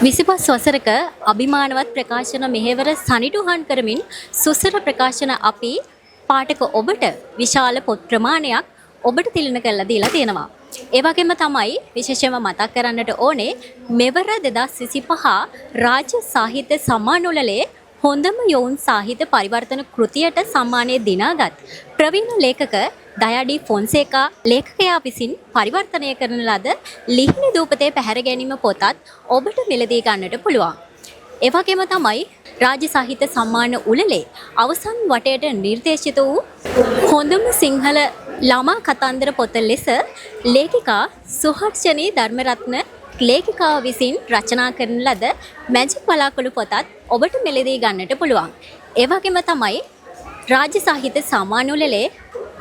විසිපස් වසරක අභිමානවත් ප්‍රකාශන මෙහෙවර සනිටුහන් කරමින් සුසර ප්‍රකාශන අපි පාඨක ඔබට විශාල පොත් ප්‍රමාණයක් ඔබට තිලන කරලා දීලා තියෙනවා. ඒ වගේම තමයි විශේෂයෙන්ම මතක් කරන්නට ඕනේ මෙවර 2025 රාජ්‍ය සාහිත්‍ය සම්මානෝළලේ හොඳම යොවුන් සාහිත්‍ය පරිවර්තන කෘතියට සම්මානය දිනාගත් ප්‍රවීණ ලේඛක දයාඩී ෆොන්සේකා ලේඛකයා විසින් පරිවර්තනය කරන ලද ලිහිණි දූපතේ පැහැර ගැනීම පොතත් ඔබට මිලදී ගන්නට පුළුවන්. ඒ වගේම තමයි රාජ්‍ය සාහිත්‍ය සම්මාන උළෙලේ අවසන් වටයට නිර්දේශිත වූ හොඳම සිංහල ළමා කතන්දර පොත ලෙස ලේඛිකා සුහර්ෂණී ධර්මරත්න ලේඛිකාව විසින් රචනා කරන ලද මැජික් බලාකුළු පොතත් ඔබට මිලදී ගන්නට පුළුවන්. ඒ වගේම තමයි රාජ්‍ය සාහිත්‍ය සම්මාන උළෙලේ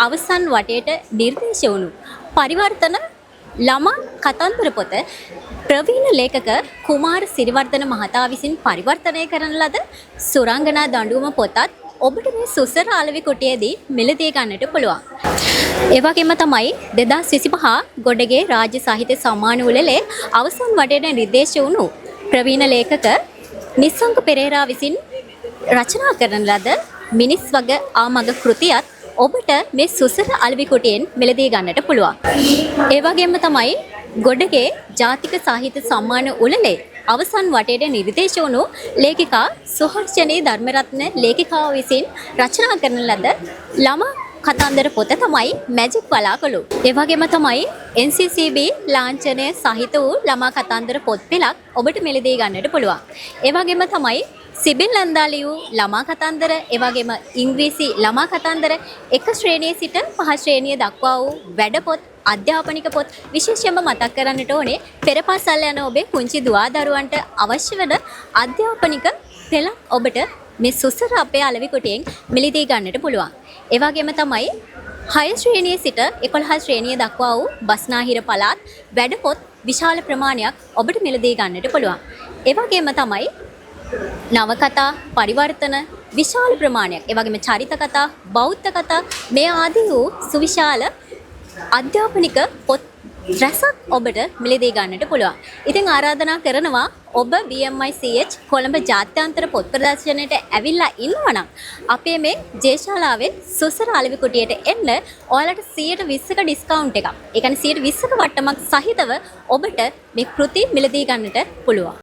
අවසන් වටේට නිර්දේශ වුණු පරිවර්තන ළමා කතන්දර පොත ප්‍රවීණ ලේඛක කුමාර සිරිවර්ධන මහතා විසින් පරිවර්තනය කරන ලද සුරංගනා දඬුවම පොතත් ඔබට මේ සුසර අලෙවි කුටියේදී මිලදී ගන්නට පුළුවන්. ඒ වගේම තමයි 2025 ගොඩගේ රාජ්‍ය සාහිත්‍ය සම්මාන උළෙලේ අවසන් වටේට නිර්දේශ වුණු ප්‍රවීණ ලේඛක නිස්සංක පෙරේරා විසින් රචනා කරන ලද මිනිස් වග ආමග කෘතියත් ඔබට මේ සුසර අලෙවි කුටියෙන් මිලදී ගන්නට පුළුවන්. ඒ වගේම තමයි ගොඩගේ ජාතික සාහිත්‍ය සම්මාන උළෙලේ අවසන් වටේට නිර්දේශ වුණු ලේඛිකා සුහර්ෂණී ධර්මරත්න ලේඛිකාව විසින් රචනා කරන ලද ළමා කතන්දර පොත තමයි මැජික් බලාකුළු. ඒ වගේම තමයි NCCB ලාංඡනය සහිත වූ ළමා කතන්දර පොත් පෙළක් ඔබට මිලදී ගන්නට පුළුවන්. ඒ වගේම තමයි සිබිල් ලන්දාලියු ළමා කතන්දර, ඒ වගේම ඉංග්‍රීසි ළමා කතන්දර එක ශ්‍රේණියේ සිට පහ ශ්‍රේණිය දක්වා වූ වැඩපොත්, අධ්‍යාපනික පොත් විශේෂයෙන්ම මතක් කරන්නට ඕනේ පෙර පාසල් යන ඔබේ පුංචි දුවා දරුවන්ට අවශ්‍ය වෙන අධ්‍යාපනික පෙළක් ඔබට මේ සුසර අපේ අලෙවි කුටියෙන් මිලදී ගන්නට පුළුවන්. ඒ වගේම තමයි 6 ශ්‍රේණියේ සිට 11 ශ්‍රේණිය දක්වා වූ බස්නාහිර පළාත් වැඩපොත් විශාල ප්‍රමාණයක් ඔබට මිලදී ගන්නට පුළුවන්. ඒ වගේම තමයි නවකතා පරිවර්තන විශාල ප්‍රමාණයක්, ඒ වගේම චරිත කතා, බෞද්ධ කතා මේ ආදී වූ සුවිශාල අධ්‍යාපනික පොත් රැසක් ඔබට මිලදී ගන්නට පුළුවන්. ඉතින් ආරාධනා කරනවා ඔබ BMICH කොළඹ ජාත්‍යන්තර පොත් ප්‍රදර්ශනයට ඇවිල්ලා ඉන්නවා නම් අපේ මේ ජේශාලාවේ සුසර අලෙවි කුටියට එන්න ඔයාලට 120ක ඩිස්කවුන්ට් එකක්. ඒ කියන්නේ 120ක වට්ටමක් සහිතව ඔබට මේ කෘති මිලදී ගන්නට පුළුවන්.